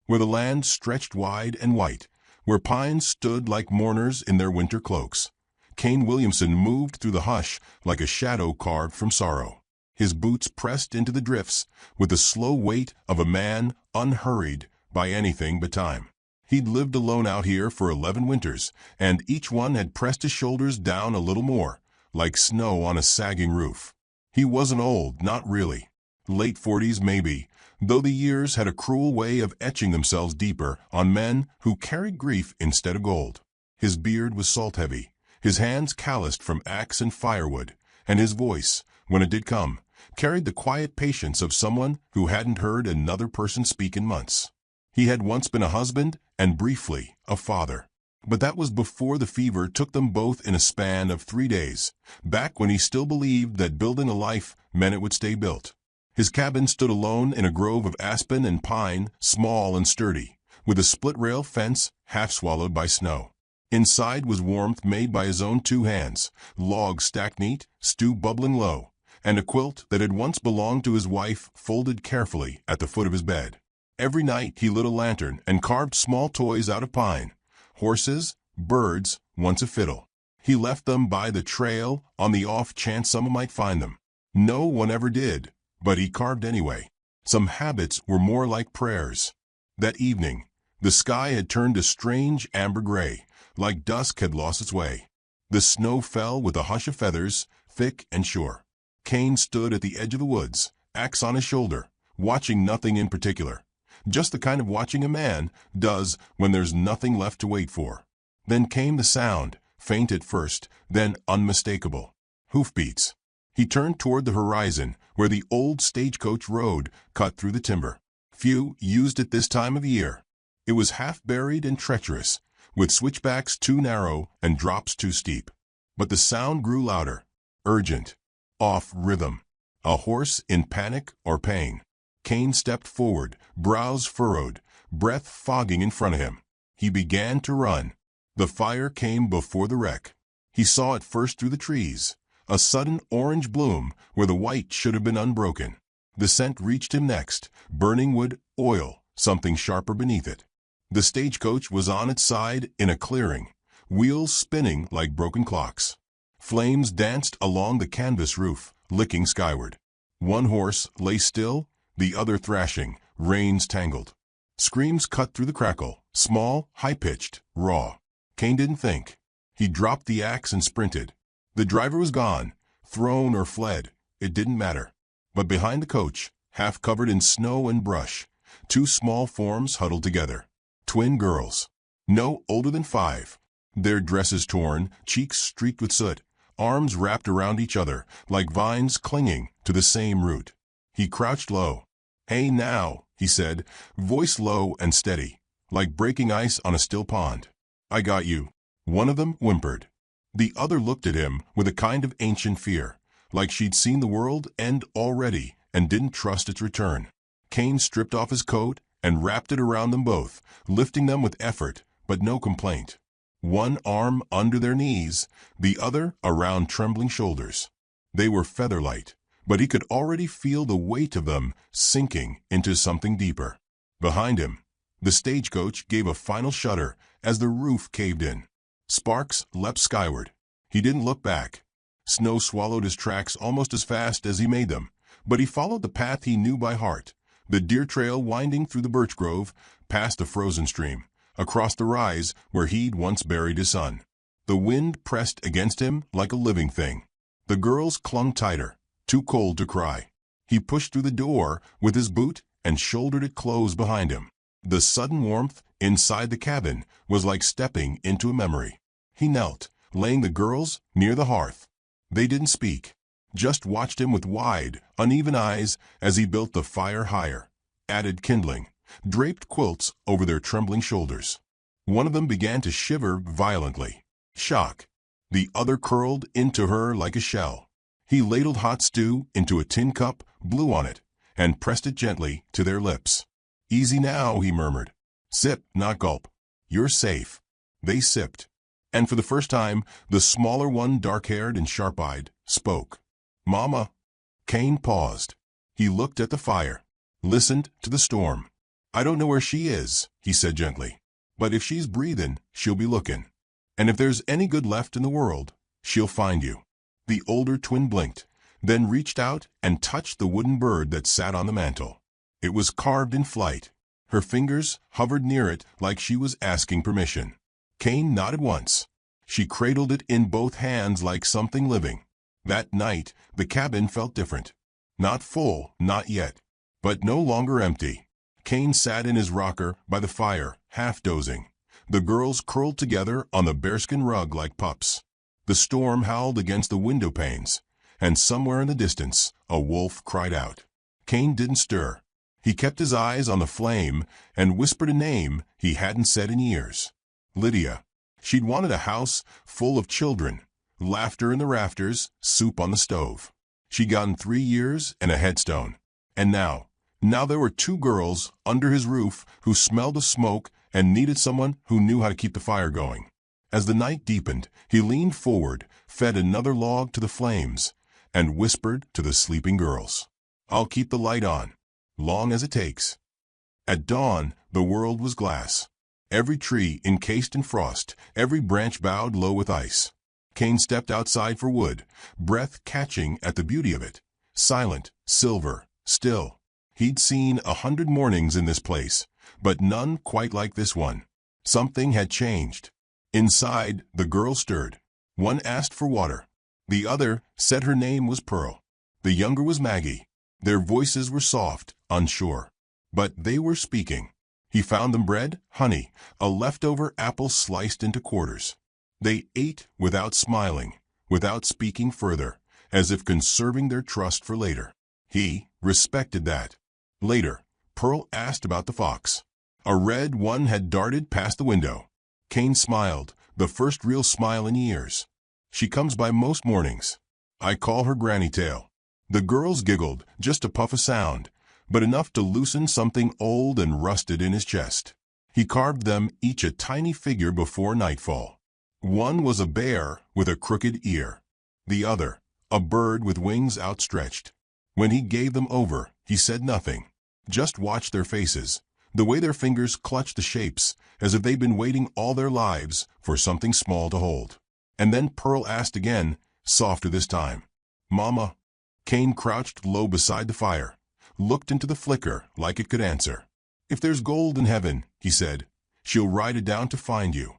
where the land stretched wide and white, where pines stood like mourners in their winter cloaks. Kane Williamson moved through the hush like a shadow carved from sorrow. His boots pressed into the drifts with the slow weight of a man unhurried by anything but time. He'd lived alone out here for 11 winters, and each one had pressed his shoulders down a little more, like snow on a sagging roof. He wasn't old, not really. Late 40s maybe, though the years had a cruel way of etching themselves deeper on men who carried grief instead of gold. His beard was salt-heavy, his hands calloused from axe and firewood, and his voice, when it did come, carried the quiet patience of someone who hadn't heard another person speak in months. He had once been a husband and briefly a father. But that was before the fever took them both in a span of 3 days, back when he still believed that building a life meant it would stay built. His cabin stood alone in a grove of aspen and pine, small and sturdy, with a split-rail fence half swallowed by snow. Inside was warmth made by his own 2 hands, logs stacked neat, stew bubbling low, and a quilt that had once belonged to his wife folded carefully at the foot of his bed. Every night he lit a lantern and carved small toys out of pine. Horses, birds, once a fiddle. He left them by the trail on the off chance someone might find them. No one ever did, but he carved anyway. Some habits were more like prayers. That evening, the sky had turned a strange amber gray, like dusk had lost its way. The snow fell with a hush of feathers, thick and sure. Kane stood at the edge of the woods, axe on his shoulder, watching nothing in particular. Just the kind of watching a man does when there's nothing left to wait for. Then came the sound, faint at first, then unmistakable. Hoofbeats. He turned toward the horizon, where the old Stagecoach road cut through the timber. Few used it this time of year. It was half-buried and treacherous, with switchbacks too narrow and drops too steep. But the sound grew louder, urgent, off rhythm. A horse in panic or pain. Kane stepped forward, brows furrowed, breath fogging in front of him. He began to run. The fire came before the wreck. He saw it first through the trees, a sudden orange bloom where the white should have been unbroken. The scent reached him next, burning wood, oil, something sharper beneath it. The stagecoach was on its side in a clearing, wheels spinning like broken clocks. Flames danced along the canvas roof, licking skyward. One horse lay still, the other thrashing, reins tangled. Screams cut through the crackle, small, high-pitched, raw. Kane didn't think. He dropped the axe and sprinted. The driver was gone, thrown or fled. It didn't matter. But behind the coach, half covered in snow and brush, 2 small forms huddled together. Twin girls. No older than 5. Their dresses torn, cheeks streaked with soot, arms wrapped around each other, like vines clinging to the same root. He crouched low. "Hey now," he said, voice low and steady, like breaking ice on a still pond. "I got you." One of them whimpered. The other looked at him with a kind of ancient fear, like she'd seen the world end already and didn't trust its return. Kane stripped off his coat and wrapped it around them both, lifting them with effort, but no complaint. One arm under their knees, the other around trembling shoulders. They were featherlight, but he could already feel the weight of them sinking into something deeper. Behind him, the stagecoach gave a final shudder as the roof caved in. Sparks leapt skyward. He didn't look back. Snow swallowed his tracks almost as fast as he made them, but he followed the path he knew by heart, the deer trail winding through the birch grove, past the frozen stream, across the rise where he'd once buried his son. The wind pressed against him like a living thing. The girls clung tighter, too cold to cry. He pushed through the door with his boot and shouldered it close behind him. The sudden warmth inside the cabin was like stepping into a memory. He knelt, laying the girls near the hearth. They didn't speak, just watched him with wide, uneven eyes as he built the fire higher, added kindling, draped quilts over their trembling shoulders. One of them began to shiver violently. Shock. The other curled into her like a shell. He ladled hot stew into a tin cup, blew on it, and pressed it gently to their lips. "Easy now," he murmured. "Sip, not gulp. You're safe." They sipped. And for the first time, the smaller one, dark-haired and sharp-eyed, spoke. "Mama." Kane paused. He looked at the fire, listened to the storm. "I don't know where she is," he said gently. "But if she's breathing, she'll be looking. And if there's any good left in the world, she'll find you." The older twin blinked, then reached out and touched the wooden bird that sat on the mantel. It was carved in flight. Her fingers hovered near it like she was asking permission. Cain nodded once. She cradled it in both hands like something living. That night, the cabin felt different. Not full, not yet, but no longer empty. Cain sat in his rocker by the fire, half dozing. The girls curled together on the bearskin rug like pups. The storm howled against the window panes, and somewhere in the distance, a wolf cried out. Cain didn't stir. He kept his eyes on the flame and whispered a name he hadn't said in years. Lydia. She'd wanted a house full of children, laughter in the rafters, soup on the stove. She'd gotten 3 years and a headstone. And now there were 2 girls under his roof who smelled of smoke and needed someone who knew how to keep the fire going. As the night deepened, he leaned forward, fed another log to the flames, and whispered to the sleeping girls, "I'll keep the light on, long as it takes." At dawn, the world was glass. Every tree encased in frost, every branch bowed low with ice. Cain stepped outside for wood, breath catching at the beauty of it. Silent, silver, still. He'd seen 100 mornings in this place, but none quite like this one. Something had changed. Inside, the girl stirred. One asked for water. The other said her name was Pearl. The younger was Maggie. Their voices were soft, unsure. But they were speaking. He found them bread, honey, a leftover apple sliced into quarters. They ate without smiling, without speaking further, as if conserving their trust for later. He respected that. Later, Pearl asked about the fox. A red one had darted past the window. Cain smiled, the first real smile in years. "She comes by most mornings. I call her Granny Tail." The girls giggled, just a puff of sound, but enough to loosen something old and rusted in his chest. He carved them each a tiny figure before nightfall. One was a bear with a crooked ear. The other, a bird with wings outstretched. When he gave them over, he said nothing. Just watched their faces, the way their fingers clutched the shapes, as if they'd been waiting all their lives for something small to hold. And then Pearl asked again, softer this time, "Mama?" Cain crouched low beside the fire, looked into the flicker like it could answer. "If there's gold in heaven," he said, "she'll ride it down to find you."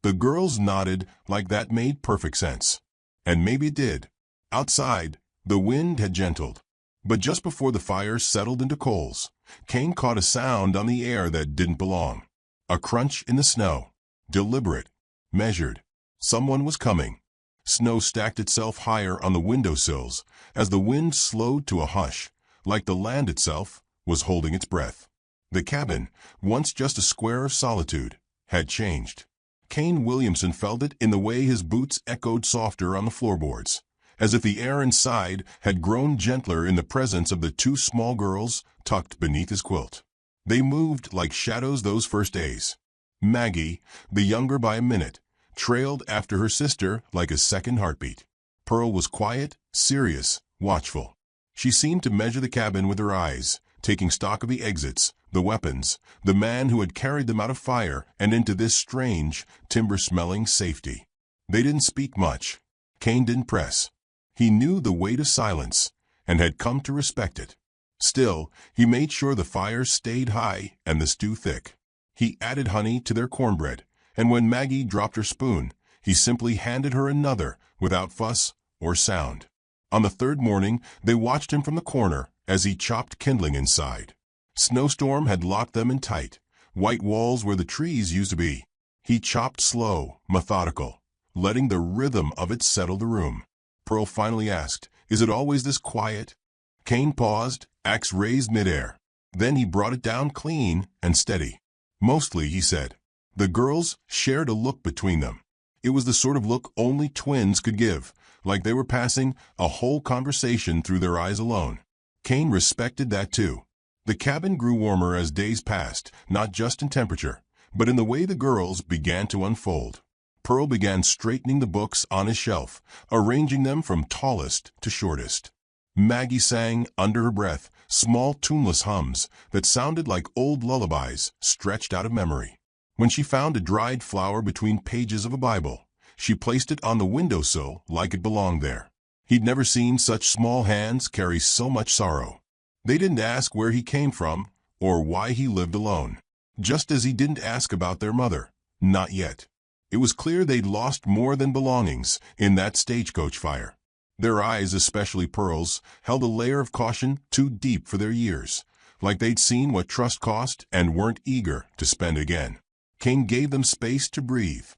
The girls nodded like that made perfect sense. And maybe it did. Outside, the wind had gentled. But just before the fire settled into coals, Cain caught a sound on the air that didn't belong. A crunch in the snow. Deliberate. Measured. Someone was coming. Snow stacked itself higher on the windowsills as the wind slowed to a hush, like the land itself was holding its breath. The cabin, once just a square of solitude, had changed. Cain Williamson felt it in the way his boots echoed softer on the floorboards, as if the air inside had grown gentler in the presence of the 2 small girls tucked beneath his quilt. They moved like shadows those first days. Maggie, the younger by a minute, trailed after her sister like a second heartbeat. Pearl was quiet, serious, watchful. She seemed to measure the cabin with her eyes, taking stock of the exits, the weapons, the man who had carried them out of fire and into this strange, timber-smelling safety. They didn't speak much. Cain didn't press. He knew the weight of silence and had come to respect it. Still, he made sure the fire stayed high and the stew thick. He added honey to their cornbread, and when Maggie dropped her spoon, he simply handed her another without fuss or sound. On the 3rd morning, they watched him from the corner as he chopped kindling inside. Snowstorm had locked them in tight, white walls where the trees used to be. He chopped slow, methodical, letting the rhythm of it settle the room. Pearl finally asked, "Is it always this quiet?" Cain paused, axe raised midair. Then he brought it down clean and steady. "Mostly," he said. The girls shared a look between them. It was the sort of look only twins could give, like they were passing a whole conversation through their eyes alone. Cain respected that too. The cabin grew warmer as days passed, not just in temperature, but in the way the girls began to unfold. Pearl began straightening the books on his shelf, arranging them from tallest to shortest. Maggie sang, under her breath, small tuneless hums that sounded like old lullabies stretched out of memory. When she found a dried flower between pages of a Bible, she placed it on the windowsill like it belonged there. He'd never seen such small hands carry so much sorrow. They didn't ask where he came from or why he lived alone. Just as he didn't ask about their mother. Not yet. It was clear they'd lost more than belongings in that stagecoach fire. Their eyes, especially Pearl's, held a layer of caution too deep for their years, like they'd seen what trust cost and weren't eager to spend again. Kane gave them space to breathe.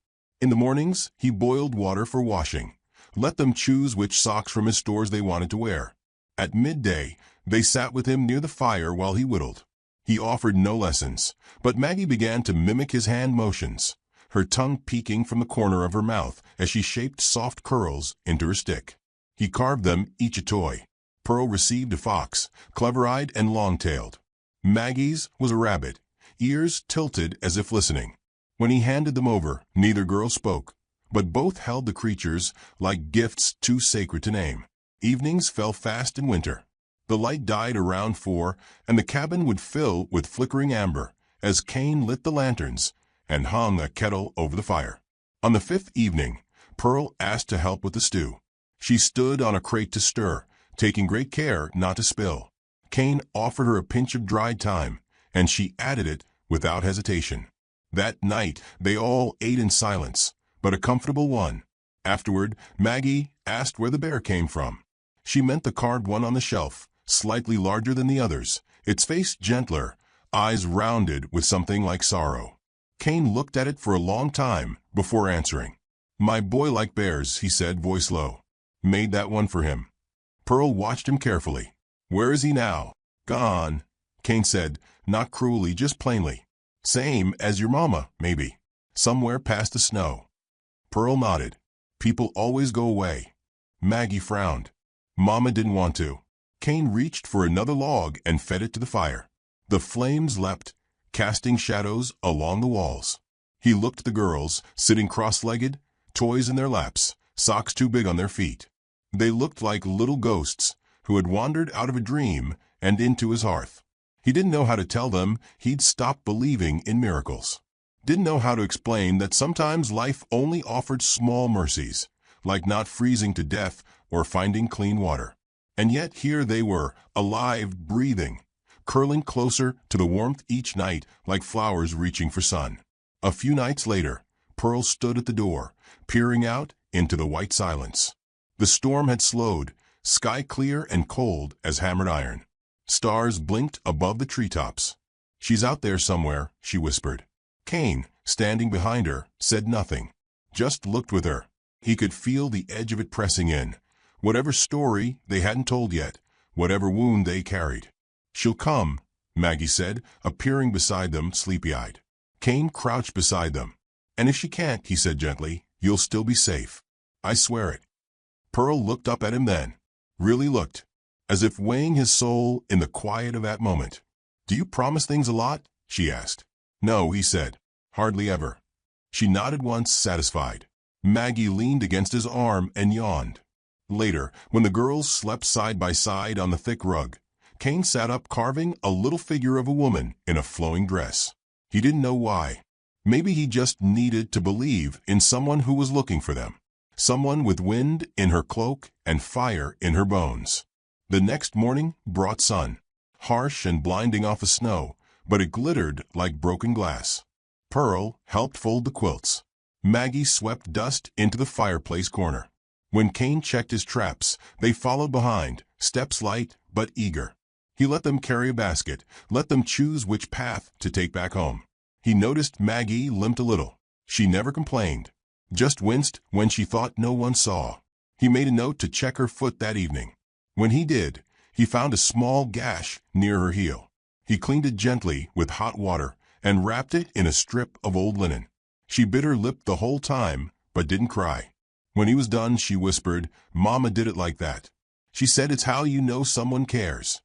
In the mornings, he boiled water for washing. Let them choose which socks from his stores they wanted to wear. At midday, they sat with him near the fire while he whittled. He offered no lessons, but Maggie began to mimic his hand motions, her tongue peeking from the corner of her mouth as she shaped soft curls into her stick. He carved them, each a toy. Pearl received a fox, clever-eyed and long-tailed. Maggie's was a rabbit, ears tilted as if listening. When he handed them over, neither girl spoke, but both held the creatures like gifts too sacred to name. Evenings fell fast in winter. The light died around 4, and the cabin would fill with flickering amber as Kane lit the lanterns and hung a kettle over the fire. On the 5th evening, Pearl asked to help with the stew. She stood on a crate to stir, taking great care not to spill. Kane offered her a pinch of dried thyme, and she added it without hesitation. That night, they all ate in silence, but a comfortable one. Afterward, Maggie asked where the bear came from. She meant the carved one on the shelf, slightly larger than the others, its face gentler, eyes rounded with something like sorrow. Kane looked at it for a long time before answering. "My boy liked bears," he said, voice low. "Made that one for him." Pearl watched him carefully. "Where is he now?" "Gone," Kane said, not cruelly, just plainly. "Same as your mama, maybe. Somewhere past the snow." Pearl nodded. "People always go away." Maggie frowned. "Mama didn't want to." Kane reached for another log and fed it to the fire. The flames leapt, casting shadows along the walls. He looked at the girls, sitting cross-legged, toys in their laps, socks too big on their feet. They looked like little ghosts who had wandered out of a dream and into his hearth. He didn't know how to tell them he'd stopped believing in miracles. Didn't know how to explain that sometimes life only offered small mercies, like not freezing to death or finding clean water. And yet here they were, alive, breathing, curling closer to the warmth each night like flowers reaching for sun. A few nights later, Pearl stood at the door, peering out into the white silence. The storm had slowed, sky clear and cold as hammered iron. Stars blinked above the treetops. "She's out there somewhere," she whispered. Kane, standing behind her, said nothing, just looked with her. He could feel the edge of it pressing in, whatever story they hadn't told yet, whatever wound they carried. "She'll come," Maggie said, appearing beside them, sleepy-eyed. Kane crouched beside them. "And if she can't," he said gently, "you'll still be safe. I swear it." Pearl looked up at him then, really looked, as if weighing his soul in the quiet of that moment. "Do you promise things a lot?" she asked. "No," he said, "hardly ever." She nodded once, satisfied. Maggie leaned against his arm and yawned. Later, when the girls slept side by side on the thick rug, Kane sat up carving a little figure of a woman in a flowing dress. He didn't know why. Maybe he just needed to believe in someone who was looking for them. Someone with wind in her cloak and fire in her bones. The next morning brought sun, harsh and blinding off the snow, but it glittered like broken glass. Pearl helped fold the quilts. Maggie swept dust into the fireplace corner. When Kane checked his traps, they followed behind, steps light but eager. He let them carry a basket, let them choose which path to take back home. He noticed Maggie limped a little. She never complained, just winced when she thought no one saw. He made a note to check her foot that evening. When he did, he found a small gash near her heel. He cleaned it gently with hot water and wrapped it in a strip of old linen. She bit her lip the whole time, but didn't cry. When he was done, she whispered, "Mama did it like that. She said it's how you know someone cares."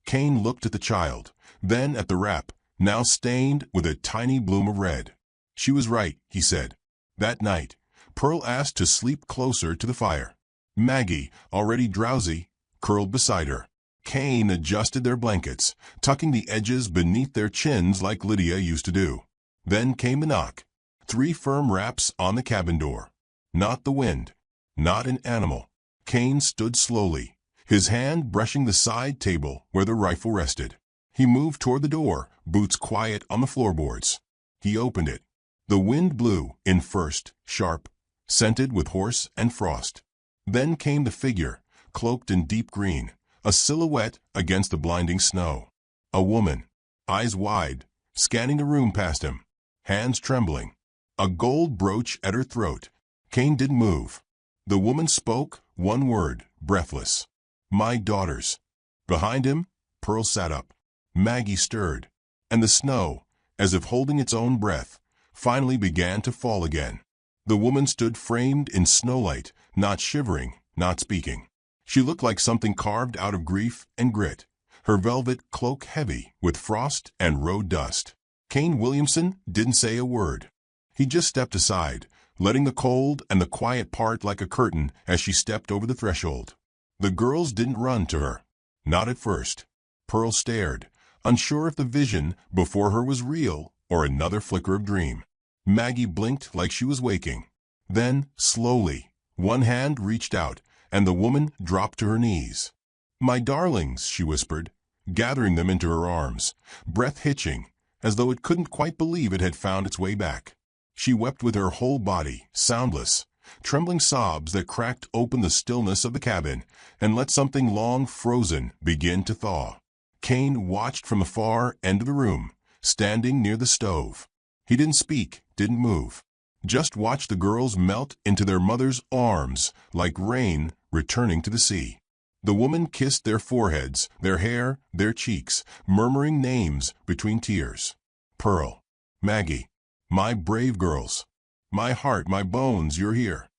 Kane looked at the child, then at the wrap, now stained with a tiny bloom of red. "She was right," he said. That night, Pearl asked to sleep closer to the fire. Maggie, already drowsy, curled beside her. Cain adjusted their blankets, tucking the edges beneath their chins like Lydia used to do. Then came the knock. 3 firm raps on the cabin door. Not the wind. Not an animal. Cain stood slowly, his hand brushing the side table where the rifle rested. He moved toward the door, boots quiet on the floorboards. He opened it. The wind blew in first, sharp, scented with horse and frost. Then came the figure, cloaked in deep green, a silhouette against the blinding snow. A woman, eyes wide, scanning the room past him, hands trembling, a gold brooch at her throat. Cain didn't move. The woman spoke, one word, breathless. "My daughters." Behind him, Pearl sat up. Maggie stirred, and the snow, as if holding its own breath, finally began to fall again. The woman stood framed in snowlight, not shivering, not speaking. She looked like something carved out of grief and grit, her velvet cloak heavy with frost and road dust. Cain Williamson didn't say a word. He just stepped aside, letting the cold and the quiet part like a curtain as she stepped over the threshold. The girls didn't run to her. Not at first. Pearl stared, unsure if the vision before her was real or another flicker of dream. Maggie blinked like she was waking. Then, slowly, one hand reached out, and the woman dropped to her knees. "My darlings," she whispered, gathering them into her arms, breath hitching, as though it couldn't quite believe it had found its way back. She wept with her whole body, soundless, trembling sobs that cracked open the stillness of the cabin and let something long frozen begin to thaw. Cain watched from the far end of the room, standing near the stove. He didn't speak, didn't move. Just watched the girls melt into their mother's arms like rain returning to the sea. The woman kissed their foreheads, their hair, their cheeks, murmuring names between tears. "Pearl, Maggie, my brave girls, my heart, my bones, you're here."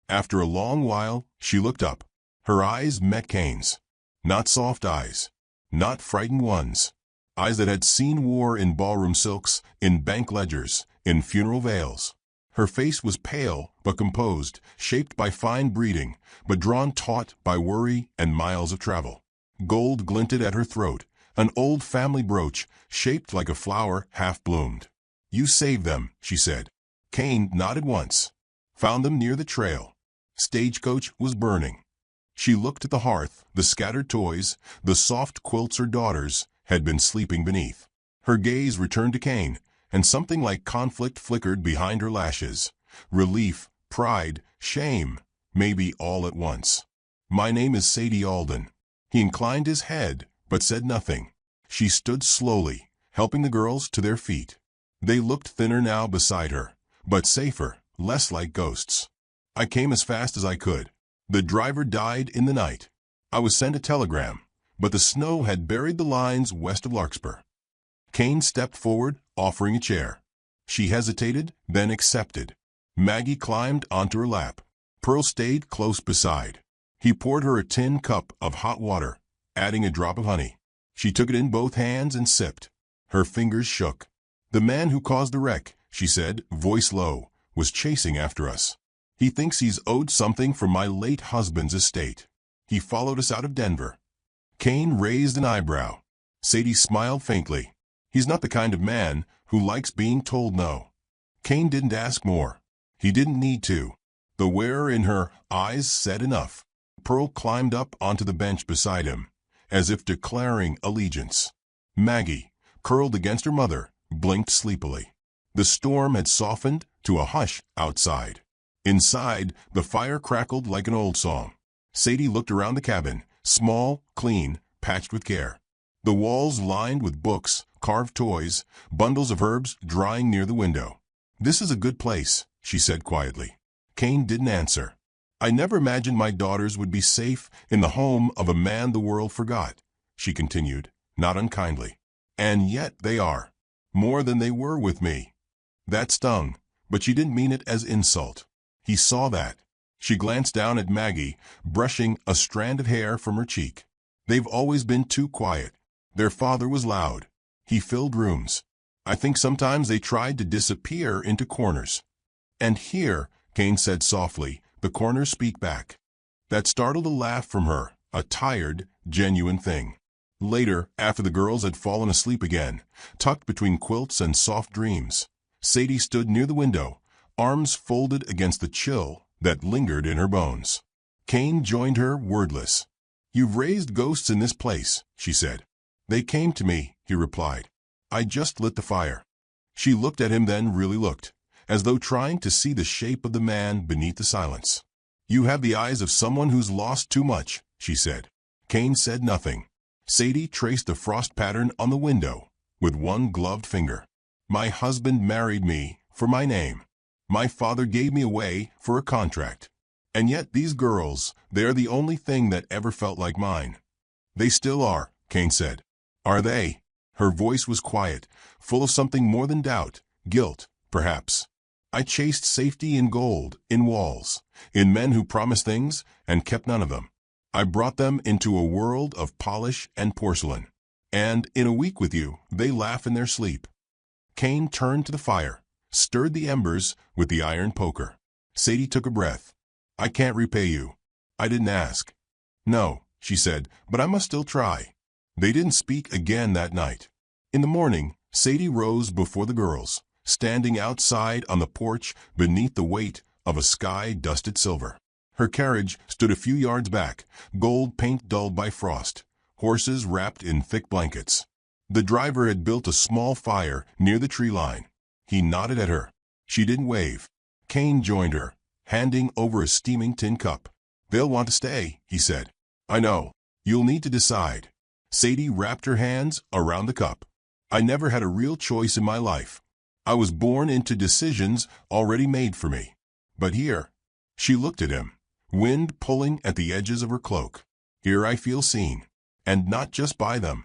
After a long while, she looked up. Her eyes met Cain's. Not soft eyes, not frightened ones. Eyes that had seen war in ballroom silks, in bank ledgers, in funeral veils. Her face was pale but composed, shaped by fine breeding, but drawn taut by worry and miles of travel. Gold glinted at her throat, an old family brooch shaped like a flower half-bloomed. "You saved them," she said. Cain nodded once. "Found them near the trail. Stagecoach was burning." She looked at the hearth, the scattered toys, the soft quilts her daughters had been sleeping beneath. Her gaze returned to Cain, and something like conflict flickered behind her lashes. Relief, pride, shame, maybe all at once. "My name is Sadie Alden." He inclined his head, but said nothing. She stood slowly, helping the girls to their feet. They looked thinner now beside her, but safer, less like ghosts. "I came as fast as I could. The driver died in the night. I was sent a telegram, but the snow had buried the lines west of Larkspur." Cain stepped forward, offering a chair. She hesitated, then accepted. Maggie climbed onto her lap. Pearl stayed close beside. He poured her a tin cup of hot water, adding a drop of honey. She took it in both hands and sipped. Her fingers shook. "The man who caused the wreck," she said, voice low, "was chasing after us. He thinks he's owed something from my late husband's estate. He followed us out of Denver." Cain raised an eyebrow. Sadie smiled faintly. "He's not the kind of man who likes being told no." Cain didn't ask more. He didn't need to. The wearer in her eyes said enough. Pearl climbed up onto the bench beside him, as if declaring allegiance. Maggie, curled against her mother, blinked sleepily. The storm had softened to a hush outside. Inside, the fire crackled like an old song. Sadie looked around the cabin, small, clean, patched with care. The walls lined with books, carved toys, bundles of herbs drying near the window. "This is a good place," she said quietly. Cain didn't answer. "I never imagined my daughters would be safe in the home of a man the world forgot," she continued, not unkindly. "And yet they are. More than they were with me." That stung, but she didn't mean it as insult. He saw that. She glanced down at Maggie, brushing a strand of hair from her cheek. "They've always been too quiet. Their father was loud. He filled rooms. I think sometimes they tried to disappear into corners." "And here," Cain said softly, "the corners speak back." That startled a laugh from her, a tired, genuine thing. Later, after the girls had fallen asleep again, tucked between quilts and soft dreams, Sadie stood near the window, arms folded against the chill that lingered in her bones. Kane joined her, wordless. "You've raised ghosts in this place," she said. "They came to me," he replied. "I just lit the fire." She looked at him, then really looked, as though trying to see the shape of the man beneath the silence. "You have the eyes of someone who's lost too much," she said. Kane said nothing. Sadie traced the frost pattern on the window with one gloved finger. "My husband married me for my name. My father gave me away for a contract. And yet these girls, they are the only thing that ever felt like mine." "They still are," Kane said. "Are they?" Her voice was quiet, full of something more than doubt, guilt, perhaps. "I chased safety in gold, in walls, in men who promised things and kept none of them. I brought them into a world of polish and porcelain. And in a week with you, they laugh in their sleep." Kane turned to the fire, stirred the embers with the iron poker. Sadie took a breath. "I can't repay you. I didn't ask." "No," she said, "but I must still try." They didn't speak again that night. In the morning, Sadie rose before the girls, standing outside on the porch beneath the weight of a sky dusted silver. Her carriage stood a few yards back, gold paint dulled by frost, horses wrapped in thick blankets. The driver had built a small fire near the tree line. He nodded at her. She didn't wave. Kane joined her, handing over a steaming tin cup. "They'll want to stay," he said. "I know. You'll need to decide." Sadie wrapped her hands around the cup. "I never had a real choice in my life. I was born into decisions already made for me. But here," she looked at him, wind pulling at the edges of her cloak, "here I feel seen, and not just by them."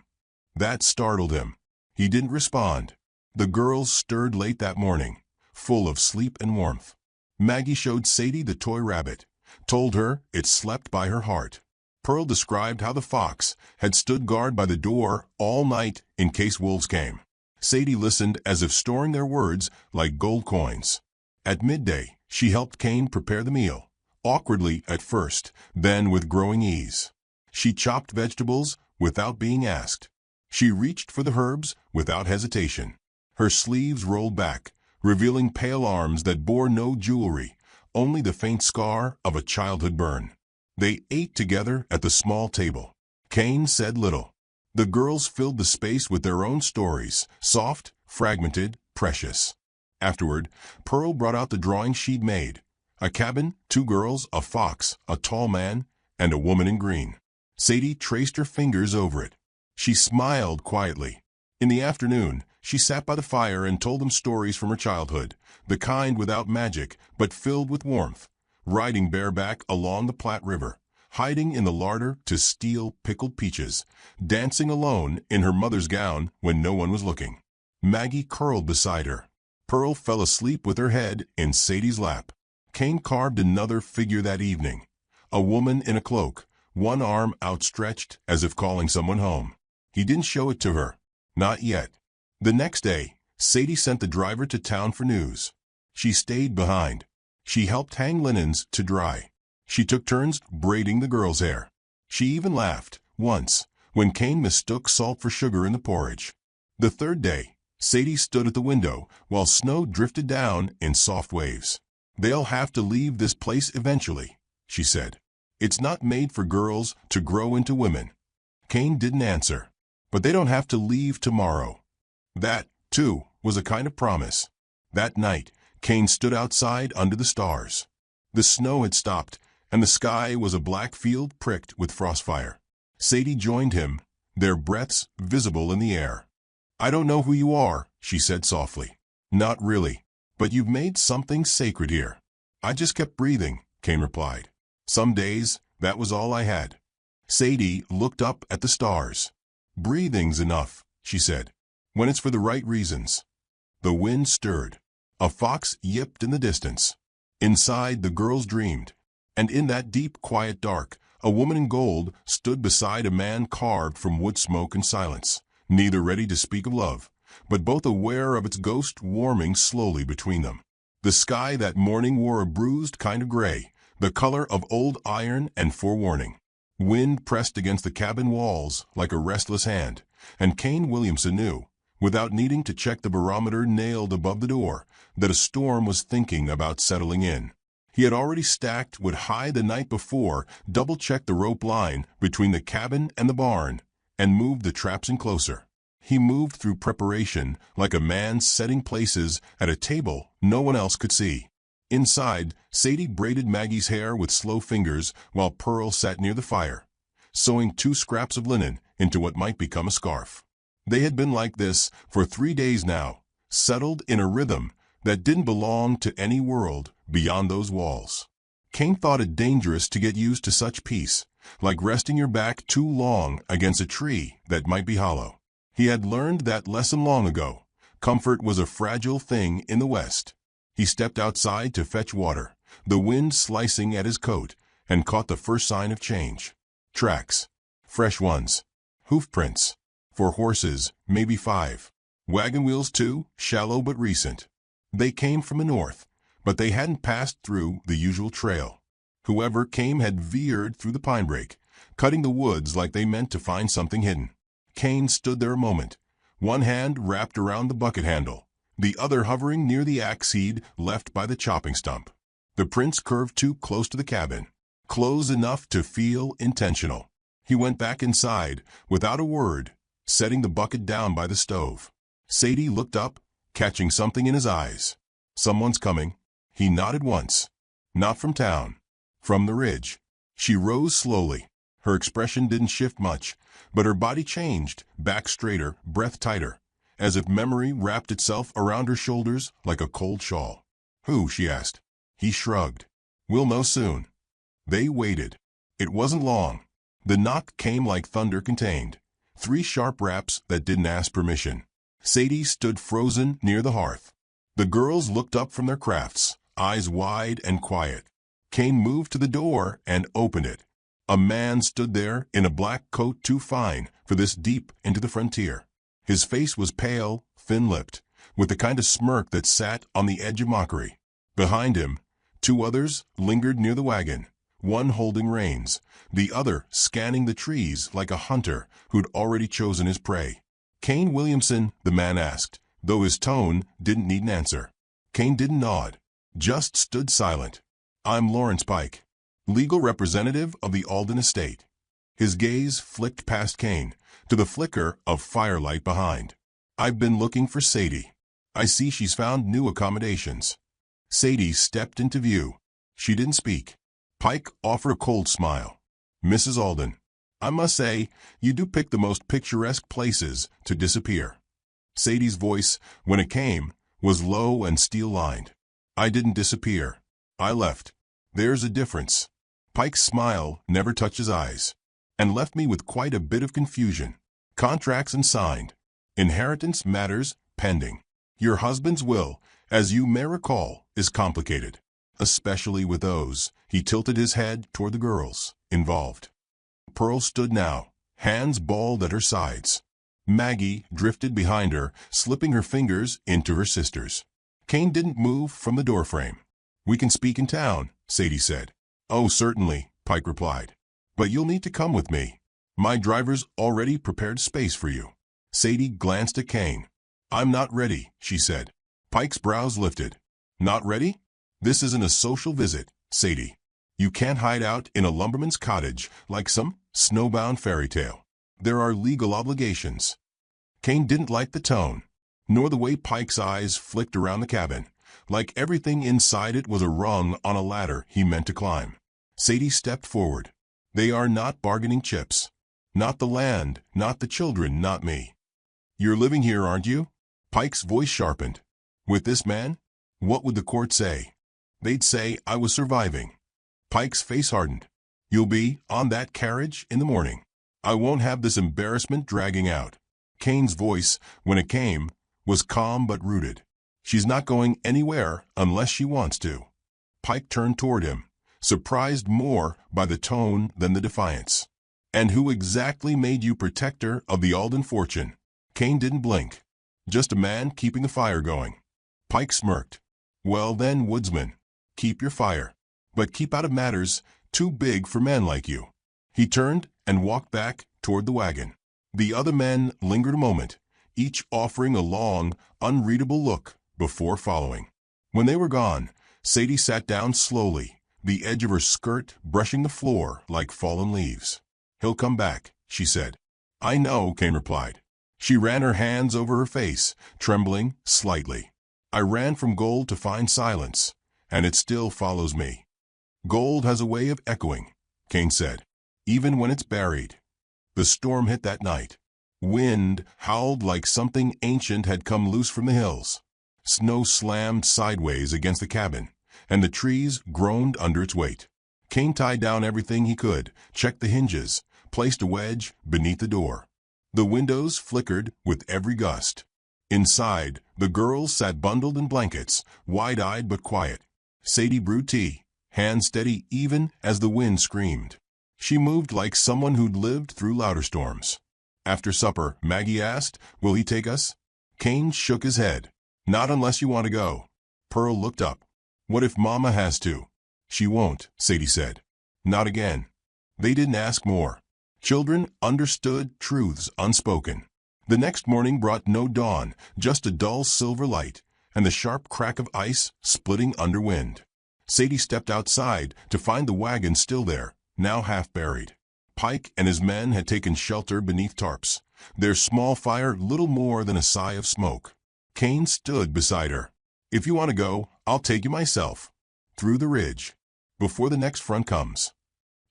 That startled him. He didn't respond. The girls stirred late that morning, full of sleep and warmth. Maggie showed Sadie the toy rabbit, told her it slept by her heart. Pearl described how the fox had stood guard by the door all night in case wolves came. Sadie listened as if storing their words like gold coins. At midday, she helped Kane prepare the meal, awkwardly at first, then with growing ease. She chopped vegetables without being asked. She reached for the herbs without hesitation. Her sleeves rolled back, revealing pale arms that bore no jewelry, only the faint scar of a childhood burn. They ate together at the small table. Kane said little. The girls filled the space with their own stories, soft, fragmented, precious. Afterward, Pearl brought out the drawing she'd made. A cabin, 2 girls, a fox, a tall man, and a woman in green. Sadie traced her fingers over it. She smiled quietly. In the afternoon, she sat by the fire and told them stories from her childhood, the kind without magic, but filled with warmth. Riding bareback along the Platte River, hiding in the larder to steal pickled peaches, dancing alone in her mother's gown when no one was looking. Maggie curled beside her. Pearl fell asleep with her head in Sadie's lap. Kane carved another figure that evening, a woman in a cloak, one arm outstretched as if calling someone home. He didn't show it to her. Not yet. The next day, Sadie sent the driver to town for news. She stayed behind. She helped hang linens to dry. She took turns braiding the girls' hair. She even laughed, once, when Kane mistook salt for sugar in the porridge. The third day, Sadie stood at the window while snow drifted down in soft waves. "They'll have to leave this place eventually," she said. "It's not made for girls to grow into women." Kane didn't answer. "But they don't have to leave tomorrow." That, too, was a kind of promise. That night, Kane stood outside under the stars. The snow had stopped, and the sky was a black field pricked with frostfire. Sadie joined him, their breaths visible in the air. "I don't know who you are," she said softly. "Not really. But you've made something sacred here." "I just kept breathing," Kane replied. "Some days, that was all I had." Sadie looked up at the stars. "Breathing's enough," she said, "when it's for the right reasons." The wind stirred. A fox yipped in the distance. Inside, the girls dreamed. And in that deep, quiet dark, a woman in gold stood beside a man carved from wood smoke and silence, neither ready to speak of love, but both aware of its ghost warming slowly between them. The sky that morning wore a bruised kind of gray, the color of old iron and forewarning. Wind pressed against the cabin walls like a restless hand, and Kane Williamson knew, without needing to check the barometer nailed above the door, that a storm was thinking about settling in. He had already stacked wood high the night before, double-checked the rope line between the cabin and the barn, and moved the traps in closer. He moved through preparation like a man setting places at a table no one else could see. Inside, Sadie braided Maggie's hair with slow fingers while Pearl sat near the fire, sewing 2 scraps of linen into what might become a scarf. They had been like this for 3 days now, settled in a rhythm that didn't belong to any world beyond those walls. Kane thought it dangerous to get used to such peace, like resting your back too long against a tree that might be hollow. He had learned that lesson long ago. Comfort was a fragile thing in the West. He stepped outside to fetch water, the wind slicing at his coat, and caught the first sign of change. Tracks. Fresh ones. Hoof prints. 4 horses, maybe 5. Wagon wheels too, shallow but recent. They came from the north, but they hadn't passed through the usual trail. Whoever came had veered through the pine brake, cutting the woods like they meant to find something hidden. Kane stood there a moment, one hand wrapped around the bucket handle, the other hovering near the axe head left by the chopping stump. The prints curved too close to the cabin, close enough to feel intentional. He went back inside, without a word, setting the bucket down by the stove. Sadie looked up, catching something in his eyes. Someone's coming. He nodded once. Not from town. From the ridge. She rose slowly. Her expression didn't shift much, but her body changed, back straighter, breath tighter, as if memory wrapped itself around her shoulders like a cold shawl. Who? She asked. He shrugged. We'll know soon. They waited. It wasn't long. The knock came like thunder contained. 3 sharp raps that didn't ask permission. Sadie stood frozen near the hearth. The girls looked up from their crafts, eyes wide and quiet. Kane moved to the door and opened it. A man stood there in a black coat too fine for this deep into the frontier. His face was pale, thin-lipped, with the kind of smirk that sat on the edge of mockery. Behind him, 2 others lingered near the wagon, one holding reins, the other scanning the trees like a hunter who'd already chosen his prey. Kane Williamson, the man asked, though his tone didn't need an answer. Kane didn't nod, just stood silent. I'm Lawrence Pike, legal representative of the Alden estate. His gaze flicked past Kane, to the flicker of firelight behind. I've been looking for Sadie. I see she's found new accommodations. Sadie stepped into view. She didn't speak. Pike offered a cold smile. Mrs. Alden, I must say, you do pick the most picturesque places to disappear. Sadie's voice, when it came, was low and steel-lined. I didn't disappear. I left. There's a difference. Pike's smile never touched his eyes, and left me with quite a bit of confusion. Contracts unsigned. Inheritance matters pending. Your husband's will, as you may recall, is complicated, especially with those, he tilted his head toward the girls, involved. Pearl stood now, hands balled at her sides. Maggie drifted behind her, slipping her fingers into her sister's. Kane didn't move from the doorframe. We can speak in town, Sadie said. Oh, certainly, Pike replied. But you'll need to come with me. My driver's already prepared space for you. Sadie glanced at Kane. I'm not ready, she said. Pike's brows lifted. Not ready? This isn't a social visit, Sadie. You can't hide out in a lumberman's cottage like some snowbound fairy tale. There are legal obligations. Kane didn't like the tone, nor the way Pike's eyes flicked around the cabin, like everything inside it was a rung on a ladder he meant to climb. Sadie stepped forward. They are not bargaining chips. Not the land, not the children, not me. You're living here, aren't you? Pike's voice sharpened. With this man? What would the court say? They'd say I was surviving. Pike's face hardened. You'll be on that carriage in the morning. I won't have this embarrassment dragging out. Kane's voice, when it came, was calm but rooted. She's not going anywhere unless she wants to. Pike turned toward him, surprised more by the tone than the defiance. And who exactly made you protector of the Alden fortune? Kane didn't blink. Just a man keeping the fire going. Pike smirked. Well then, Woodsman, keep your fire. But keep out of matters too big for men like you. He turned and walked back toward the wagon. The other men lingered a moment, each offering a long, unreadable look before following. When they were gone, Sadie sat down slowly, the edge of her skirt brushing the floor like fallen leaves. "He'll come back," she said. "I know," Kane replied. She ran her hands over her face, trembling slightly. "I ran from gold to find silence, and it still follows me." "Gold has a way of echoing," Kane said, "even when it's buried." The storm hit that night. Wind howled like something ancient had come loose from the hills. Snow slammed sideways against the cabin, and the trees groaned under its weight. Kane tied down everything he could, checked the hinges, placed a wedge beneath the door. The windows flickered with every gust. Inside, the girls sat bundled in blankets, wide-eyed but quiet. Sadie brewed tea, hands steady even as the wind screamed. She moved like someone who'd lived through louder storms. After supper, Maggie asked, "Will he take us?" Kane shook his head. "Not unless you want to go." Pearl looked up. "What if Mama has to?" "She won't," Sadie said. "Not again." They didn't ask more. Children understood truths unspoken. The next morning brought no dawn, just a dull silver light, and the sharp crack of ice splitting under wind. Sadie stepped outside to find the wagon still there, now half buried. Pike and his men had taken shelter beneath tarps, their small fire little more than a sigh of smoke. Kane stood beside her. "If you want to go, I'll take you myself. Through the ridge. Before the next front comes."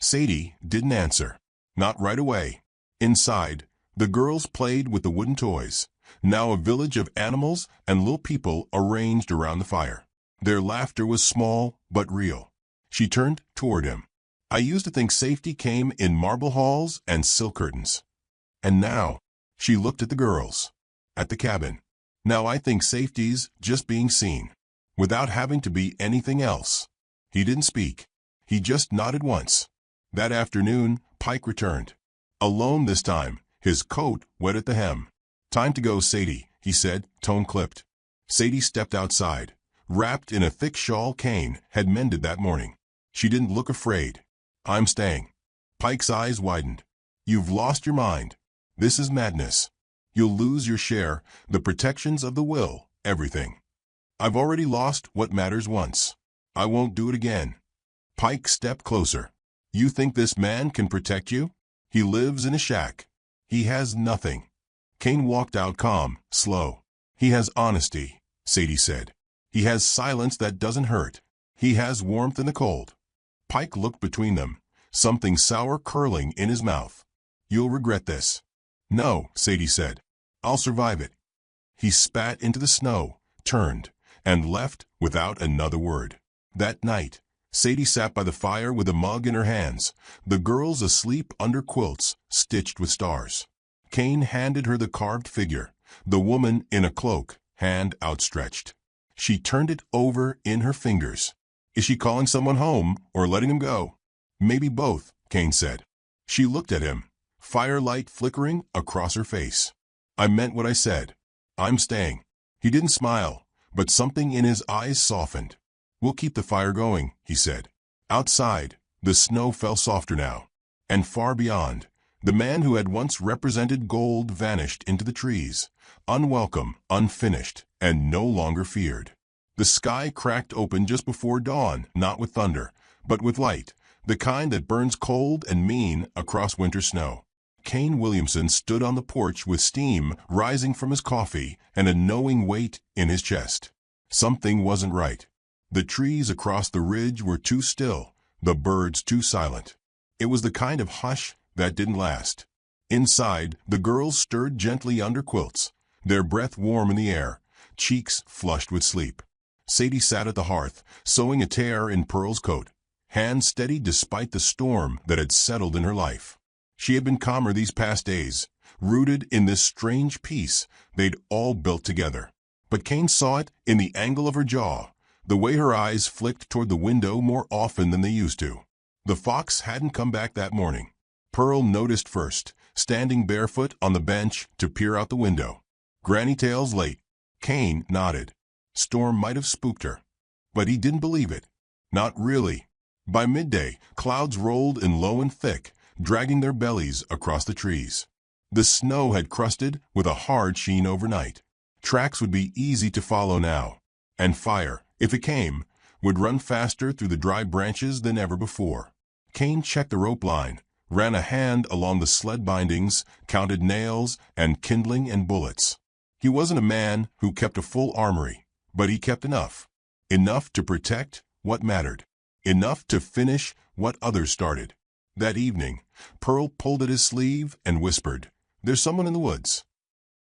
Sadie didn't answer. Not right away. Inside, the girls played with the wooden toys, now a village of animals and little people arranged around the fire. Their laughter was small but real. She turned toward him. "I used to think safety came in marble halls and silk curtains. And now," she looked at the girls, at the cabin, "now I think safety's just being seen, without having to be anything else." He didn't speak. He just nodded once. That afternoon, Pike returned. Alone this time, his coat wet at the hem. "Time to go, Sadie," he said, tone clipped. Sadie stepped outside, wrapped in a thick shawl Kane had mended that morning. She didn't look afraid. "I'm staying." Pike's eyes widened. "You've lost your mind. This is madness. You'll lose your share, the protections of the will, everything." "I've already lost what matters once. I won't do it again." Pike stepped closer. "You think this man can protect you? He lives in a shack. He has nothing." Kane walked out calm, slow. "He has honesty," Sadie said. "He has silence that doesn't hurt. He has warmth in the cold." Pike looked between them, something sour curling in his mouth. "You'll regret this." "No," Sadie said. "I'll survive it." He spat into the snow, turned, and left without another word. That night, Sadie sat by the fire with a mug in her hands, the girls asleep under quilts stitched with stars. Kane handed her the carved figure, the woman in a cloak, hand outstretched. She turned it over in her fingers. "Is she calling someone home or letting him go?" "Maybe both," Kane said. She looked at him, firelight flickering across her face. "I meant what I said. I'm staying." He didn't smile, but something in his eyes softened. "We'll keep the fire going," he said. Outside, the snow fell softer now, and far beyond, the man who had once represented gold vanished into the trees, unwelcome, unfinished, and no longer feared. The sky cracked open just before dawn, not with thunder, but with light, the kind that burns cold and mean across winter snow. Kane Williamson stood on the porch with steam rising from his coffee and a knowing weight in his chest. Something wasn't right. The trees across the ridge were too still, the birds too silent. It was the kind of hush that didn't last. Inside, the girls stirred gently under quilts, their breath warm in the air, cheeks flushed with sleep. Sadie sat at the hearth, sewing a tear in Pearl's coat, hands steady despite the storm that had settled in her life. She had been calmer these past days, rooted in this strange peace they'd all built together. But Kane saw it in the angle of her jaw, the way her eyes flicked toward the window more often than they used to. The fox hadn't come back that morning. Pearl noticed first, standing barefoot on the bench to peer out the window. Granny Tail's late. Kane nodded. Storm might have spooked her. But he didn't believe it. Not really. By midday, clouds rolled in low and thick, dragging their bellies across the trees. The snow had crusted with a hard sheen overnight. Tracks would be easy to follow now, and fire, if it came, would run faster through the dry branches than ever before. Kane checked the rope line, ran a hand along the sled bindings, counted nails and kindling and bullets. He wasn't a man who kept a full armory, but he kept enough. Enough to protect what mattered. Enough to finish what others started. That evening, Pearl pulled at his sleeve and whispered, "There's someone in the woods."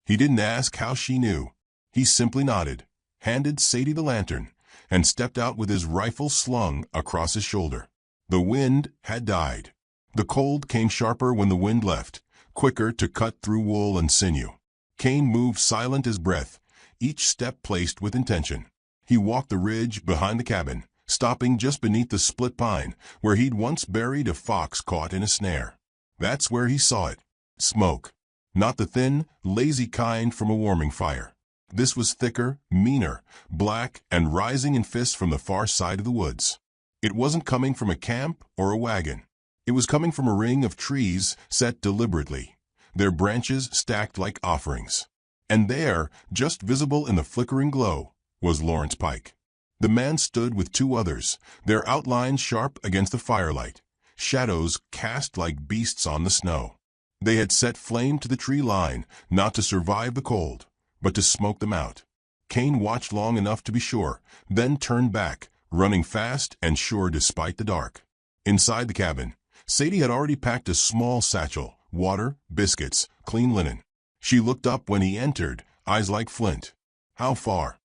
He didn't ask how she knew. He simply nodded, handed Sadie the lantern, and stepped out with his rifle slung across his shoulder. The wind had died. The cold came sharper when the wind left, quicker to cut through wool and sinew. Kane moved silent as breath, each step placed with intention. He walked the ridge behind the cabin, stopping just beneath the split pine, where he'd once buried a fox caught in a snare. That's where he saw it. Smoke. Not the thin, lazy kind from a warming fire. This was thicker, meaner, black, and rising in fists from the far side of the woods. It wasn't coming from a camp or a wagon. It was coming from a ring of trees set deliberately, their branches stacked like offerings. And there, just visible in the flickering glow, was Lawrence Pike. The man stood with two others, their outlines sharp against the firelight, shadows cast like beasts on the snow. They had set flame to the tree line, not to survive the cold, but to smoke them out. Kane watched long enough to be sure, then turned back, running fast and sure despite the dark. Inside the cabin, Sadie had already packed a small satchel, water, biscuits, clean linen. She looked up when he entered, eyes like flint. "How far?"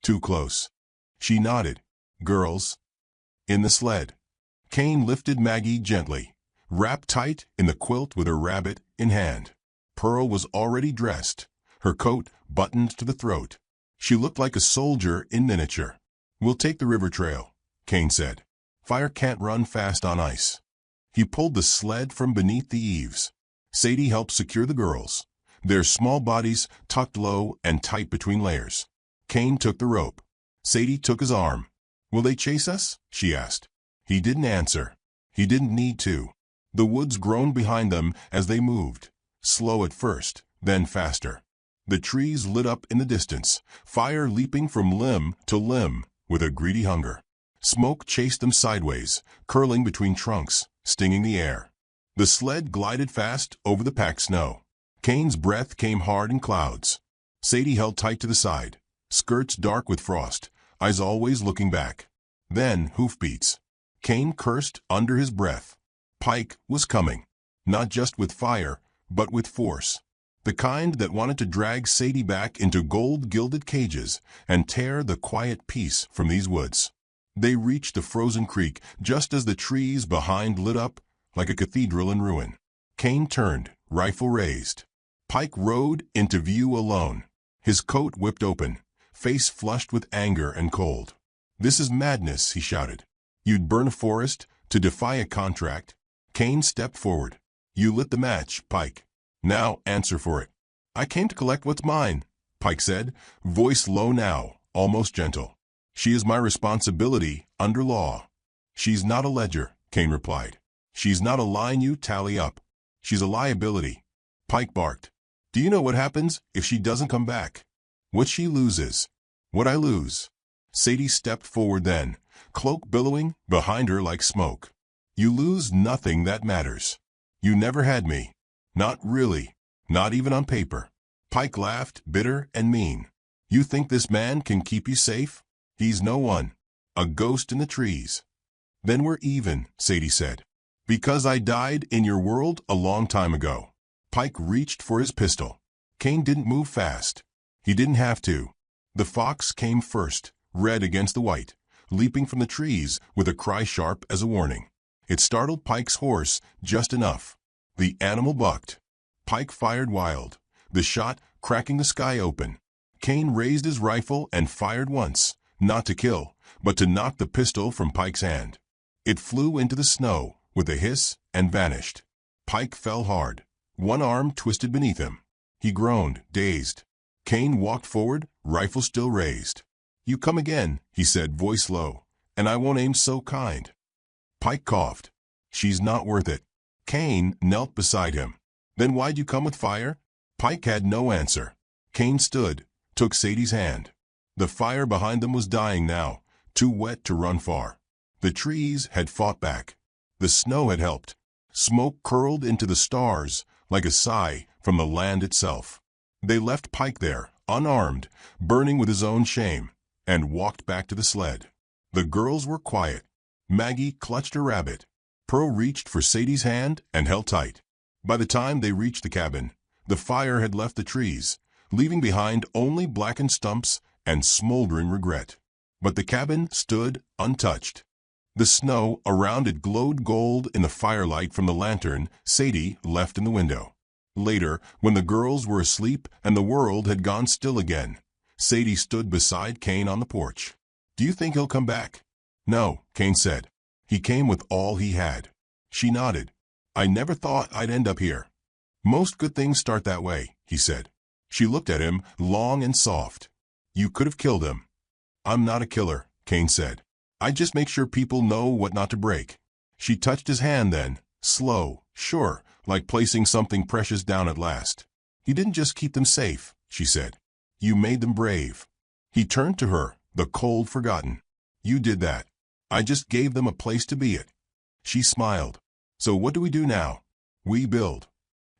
"Too close." She nodded. "Girls?" "In the sled." Kane lifted Maggie gently, wrapped tight in the quilt with her rabbit in hand. Pearl was already dressed, her coat buttoned to the throat. She looked like a soldier in miniature. "We'll take the river trail," Kane said. "Fire can't run fast on ice." He pulled the sled from beneath the eaves. Sadie helped secure the girls, their small bodies tucked low and tight between layers. Kane took the rope. Sadie took his arm. "Will they chase us?" she asked. He didn't answer. He didn't need to. The woods groaned behind them as they moved, slow at first, then faster. The trees lit up in the distance, fire leaping from limb to limb with a greedy hunger. Smoke chased them sideways, curling between trunks, stinging the air. The sled glided fast over the packed snow. Kane's breath came hard in clouds. Sadie held tight to the side, skirts dark with frost, eyes always looking back. Then hoofbeats. Kane cursed under his breath. Pike was coming, not just with fire, but with force. The kind that wanted to drag Sadie back into gold-gilded cages and tear the quiet peace from these woods. They reached the frozen creek just as the trees behind lit up like a cathedral in ruin. Kane turned, rifle raised. Pike rode into view alone, his coat whipped open, face flushed with anger and cold. "This is madness," he shouted. "You'd burn a forest to defy a contract." Kane stepped forward. "You lit the match, Pike. Now answer for it." "I came to collect what's mine," Pike said, voice low now, almost gentle. "She is my responsibility under law." "She's not a ledger," Kane replied. "She's not a line you tally up. She's a liability." Pike barked. "Do you know what happens if she doesn't come back?" "What she loses." "What I lose." Sadie stepped forward then, cloak billowing behind her like smoke. "You lose nothing that matters. You never had me. Not really. Not even on paper." Pike laughed, bitter and mean. "You think this man can keep you safe? He's no one. A ghost in the trees." "Then we're even," Sadie said. "Because I died in your world a long time ago." Pike reached for his pistol. Kane didn't move fast. He didn't have to. The fox came first, red against the white, leaping from the trees with a cry sharp as a warning. It startled Pike's horse just enough. The animal bucked. Pike fired wild, the shot cracking the sky open. Kane raised his rifle and fired once, not to kill, but to knock the pistol from Pike's hand. It flew into the snow with a hiss and vanished. Pike fell hard. One arm twisted beneath him. He groaned, dazed. Kane walked forward, rifle still raised. "You come again," he said, voice low, "and I won't aim so kind." Pike coughed. "She's not worth it." Cain knelt beside him. "Then why'd you come with fire?" Pike had no answer. Cain stood, took Sadie's hand. The fire behind them was dying now, too wet to run far. The trees had fought back. The snow had helped. Smoke curled into the stars like a sigh from the land itself. They left Pike there, unarmed, burning with his own shame, and walked back to the sled. The girls were quiet. Maggie clutched a rabbit. Pearl reached for Sadie's hand and held tight. By the time they reached the cabin, the fire had left the trees, leaving behind only blackened stumps and smoldering regret. But the cabin stood untouched. The snow around it glowed gold in the firelight from the lantern Sadie left in the window. Later, when the girls were asleep and the world had gone still again, Sadie stood beside Cain on the porch. "Do you think he'll come back?" "No," Cain said. "He came with all he had." She nodded. "I never thought I'd end up here." "Most good things start that way," he said. She looked at him, long and soft. "You could have killed him." "I'm not a killer," Cain said. "I just make sure people know what not to break." She touched his hand then, slow, sure, like placing something precious down at last. "You didn't just keep them safe," she said. "You made them brave." He turned to her, the cold forgotten. "You did that. I just gave them a place to be it." She smiled. "So what do we do now?" "We build."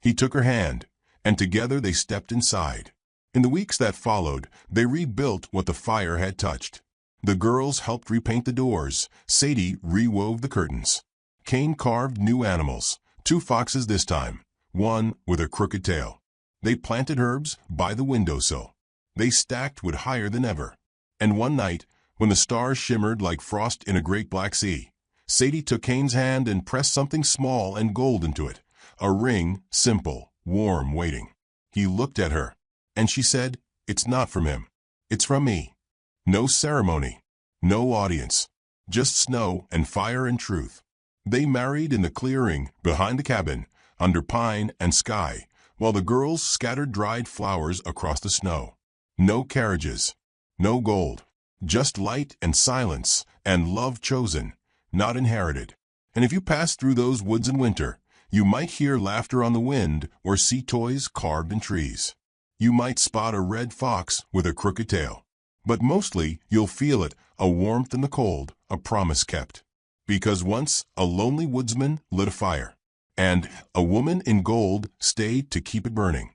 He took her hand, and together they stepped inside. In the weeks that followed, they rebuilt what the fire had touched. The girls helped repaint the doors. Sadie rewove the curtains. Cain carved new animals, 2 foxes this time, one with a crooked tail. They planted herbs by the windowsill. They stacked wood higher than ever. And one night, when the stars shimmered like frost in a great black sea, Sadie took Cain's hand and pressed something small and gold into it, a ring, simple, warm, waiting. He looked at her, and she said, "It's not from him. It's from me." No ceremony, no audience, just snow and fire and truth. They married in the clearing behind the cabin, under pine and sky, while the girls scattered dried flowers across the snow. No carriages, no gold, just light and silence and love chosen, not inherited. And if you pass through those woods in winter, you might hear laughter on the wind or see toys carved in trees. You might spot a red fox with a crooked tail. But mostly you'll feel it, a warmth in the cold, a promise kept. Because once a lonely woodsman lit a fire, and a woman in gold stayed to keep it burning.